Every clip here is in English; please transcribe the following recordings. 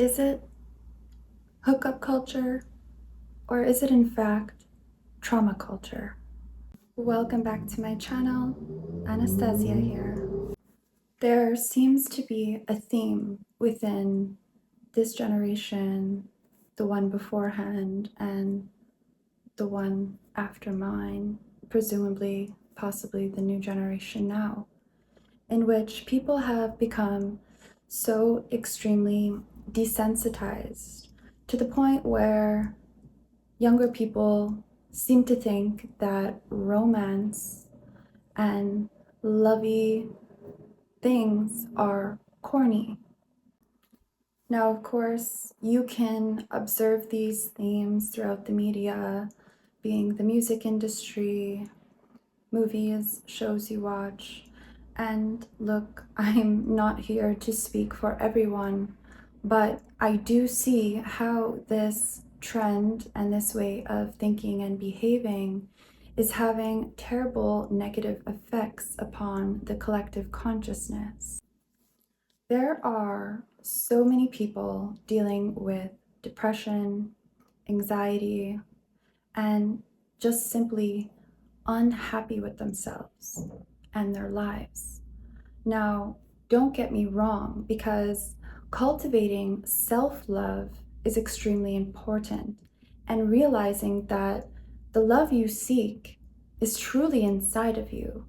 Is it hookup culture, or is it in fact trauma culture? Welcome back to my channel. Anastasia here. There seems to be a theme within this generation, the one beforehand and the one after mine, presumably, possibly the new generation now, in which people have become so extremely desensitized to the point where younger people seem to think that romance and lovey things are corny. Now, of course, you can observe these themes throughout the media, being the music industry, movies, shows you watch. And look, I'm not here to speak for everyone, but I do see how this trend and this way of thinking and behaving is having terrible negative effects upon the collective consciousness. There are so many people dealing with depression, anxiety, and just simply unhappy with themselves and their lives. Now, don't get me wrong, because cultivating self-love is extremely important, and realizing that the love you seek is truly inside of you.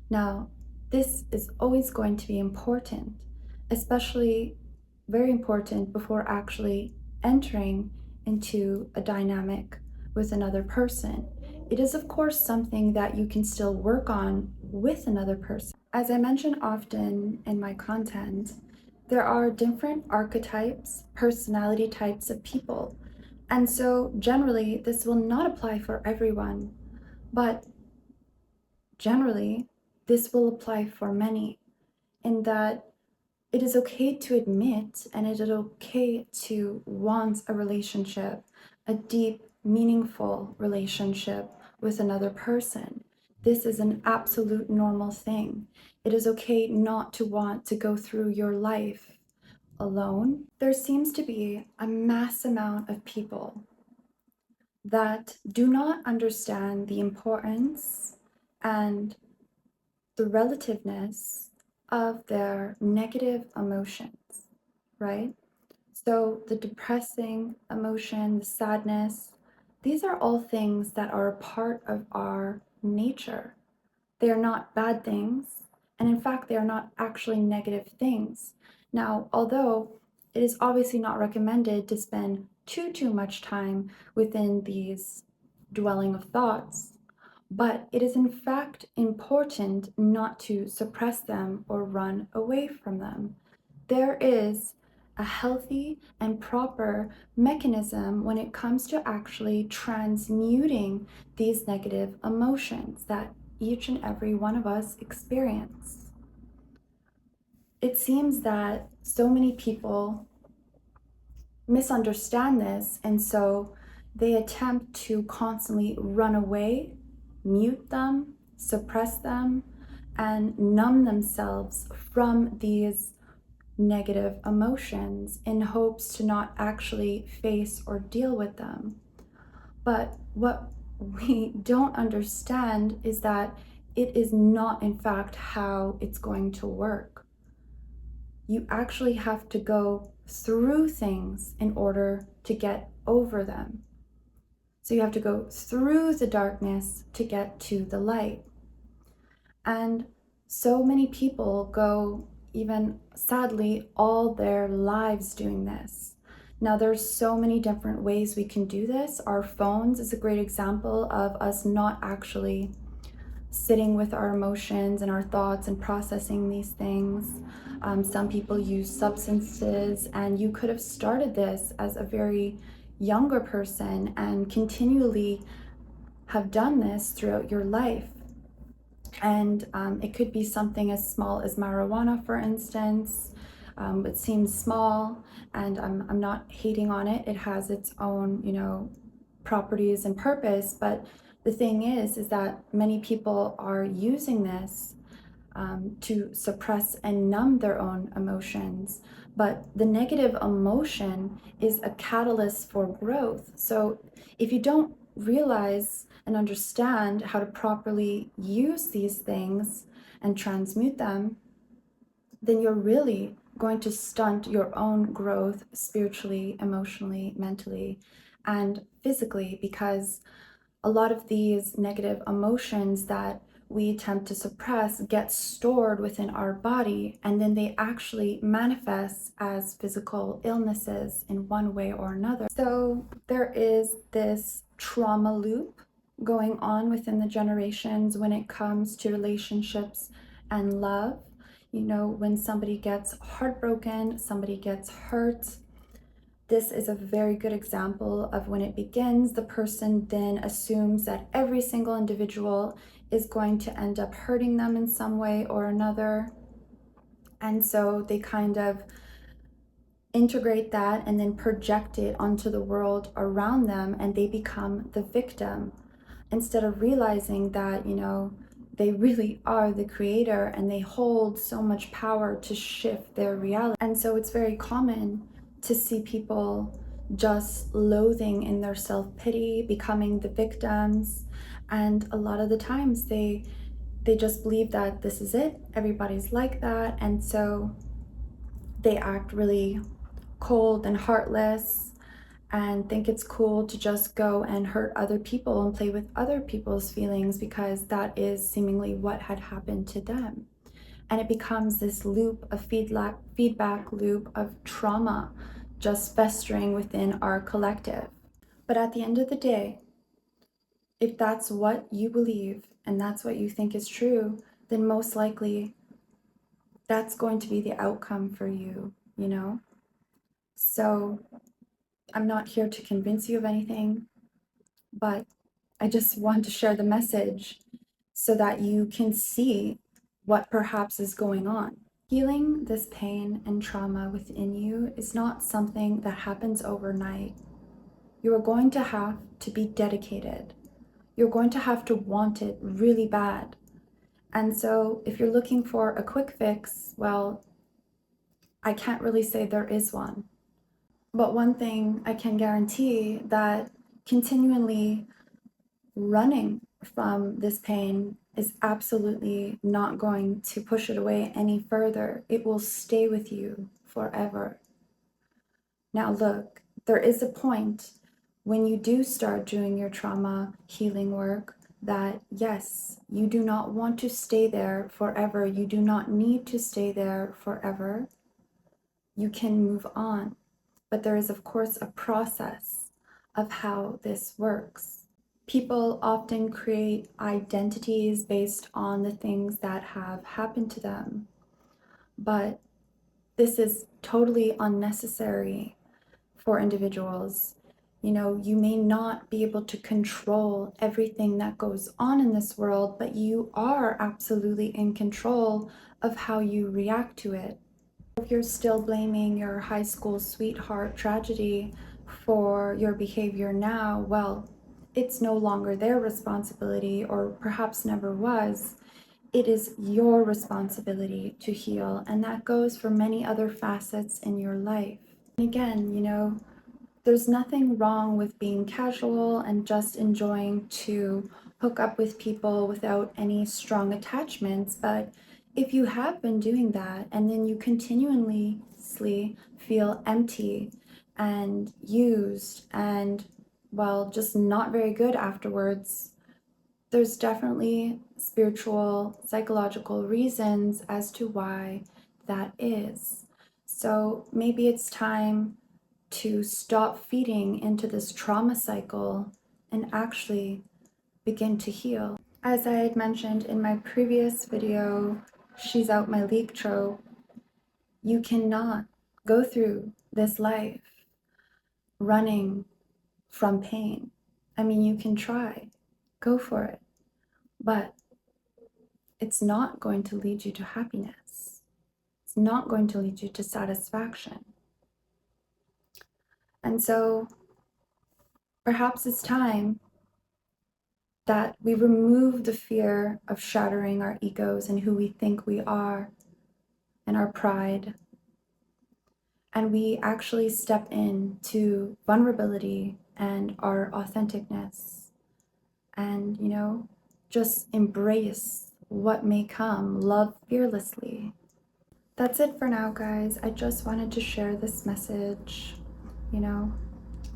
Now, this is always going to be important, especially very important before actually entering into a dynamic with another person. It is, of course, something that you can still work on with another person. As I mention often in my content, there are different archetypes, personality types of people. And so generally, this will not apply for everyone, but generally, this will apply for many, in that it is okay to admit and it is okay to want a relationship, a deep, meaningful relationship with another person. This is an absolute normal thing. It is okay not to want to go through your life alone. There seems to be a mass amount of people that do not understand the importance and the relativeness of their negative emotions, right? So the depressing emotion, the sadness, these are all things that are a part of our nature. They are not bad things, and in fact, they are not actually negative things. Now, although it is obviously not recommended to spend too much time within these dwelling of thoughts, but it is in fact important not to suppress them or run away from them. There is a healthy and proper mechanism when it comes to actually transmuting these negative emotions that each and every one of us experience. It seems that so many people misunderstand this, and so they attempt to constantly run away, mute them, suppress them, and numb themselves from these negative emotions in hopes to not actually face or deal with them. But what we don't understand is that it is not, in fact, how it's going to work. You actually have to go through things in order to get over them. So you have to go through the darkness to get to the light. And so many people go, even sadly, all their lives doing this. Now, there's so many different ways we can do this. Our phones is a great example of us not actually sitting with our emotions and our thoughts and processing these things. Some people use substances, and you could have started this as a very younger person and continually have done this throughout your life. And it could be something as small as marijuana, for instance. It seems small, and I'm not hating on it. It has its own, properties and purpose. But the thing is that many people are using this to suppress and numb their own emotions. But the negative emotion is a catalyst for growth. So if you don't realize and understand how to properly use these things and transmute them, then you're really going to stunt your own growth spiritually, emotionally, mentally, and physically, because a lot of these negative emotions that we attempt to suppress get stored within our body, and then they actually manifest as physical illnesses in one way or another. So there is this trauma loop going on within the generations when it comes to relationships and love. You know, when somebody gets heartbroken, somebody gets hurt, this is a very good example of when it begins, the person then assumes that every single individual is going to end up hurting them in some way or another. And so they kind of integrate that and then project it onto the world around them, and they become the victim instead of realizing that, you know, they really are the creator and they hold so much power to shift their reality. And so it's very common to see people just loathing in their self-pity, becoming the victims. And a lot of the times they just believe that this is it, everybody's like that, and so they act really cold and heartless and think it's cool to just go and hurt other people and play with other people's feelings because that is seemingly what had happened to them. And it becomes this loop of feedback loop of trauma just festering within our collective. But at the end of the day, if that's what you believe and that's what you think is true, then most likely that's going to be the outcome for you, you know? So I'm not here to convince you of anything, but I just want to share the message so that you can see what perhaps is going on. Healing this pain and trauma within you is not something that happens overnight. You are going to have to be dedicated. You're going to have to want it really bad. And so if you're looking for a quick fix, well, I can't really say there is one. But one thing I can guarantee, that continually running from this pain is absolutely not going to push it away any further. It will stay with you forever. Now look, there is a point when you do start doing your trauma healing work that yes, you do not want to stay there forever. You do not need to stay there forever. You can move on. But there is, of course, a process of how this works. People often create identities based on the things that have happened to them, but this is totally unnecessary for individuals. You know, you may not be able to control everything that goes on in this world, but you are absolutely in control of how you react to it. If you're still blaming your high school sweetheart tragedy for your behavior now, well, it's no longer their responsibility, or perhaps never was. It is your responsibility to heal, and that goes for many other facets in your life. And again, you know, there's nothing wrong with being casual and just enjoying to hook up with people without any strong attachments, but if you have been doing that and then you continually feel empty and used and, well, just not very good afterwards, there's definitely spiritual, psychological reasons as to why that is. So maybe it's time to stop feeding into this trauma cycle and actually begin to heal. As I had mentioned in my previous video, She's Out My League trope, you cannot go through this life running from pain. I mean, you can try, go for it, but it's not going to lead you to happiness. It's not going to lead you to satisfaction. And so perhaps it's time that we remove the fear of shattering our egos and who we think we are and our pride. And we actually step into vulnerability and our authenticness and, just embrace what may come, love fearlessly. That's it for now, guys. I just wanted to share this message.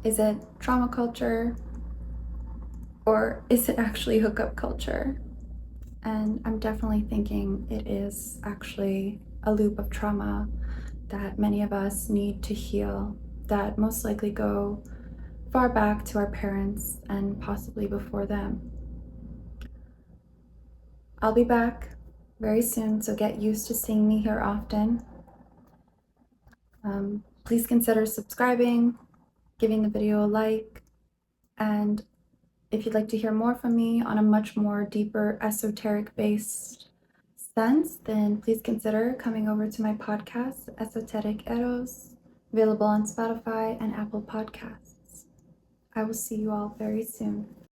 Is it trauma culture or is it actually hookup culture? And I'm definitely thinking it is actually a loop of trauma that many of us need to heal, that most likely go far back to our parents and possibly before them. I'll be back very soon, so get used to seeing me here often. Please consider subscribing, giving the video a like, and if you'd like to hear more from me on a much more deeper esoteric based sense, then please consider coming over to my podcast, Esoteric Eros, available on Spotify and Apple Podcasts. I will see you all very soon.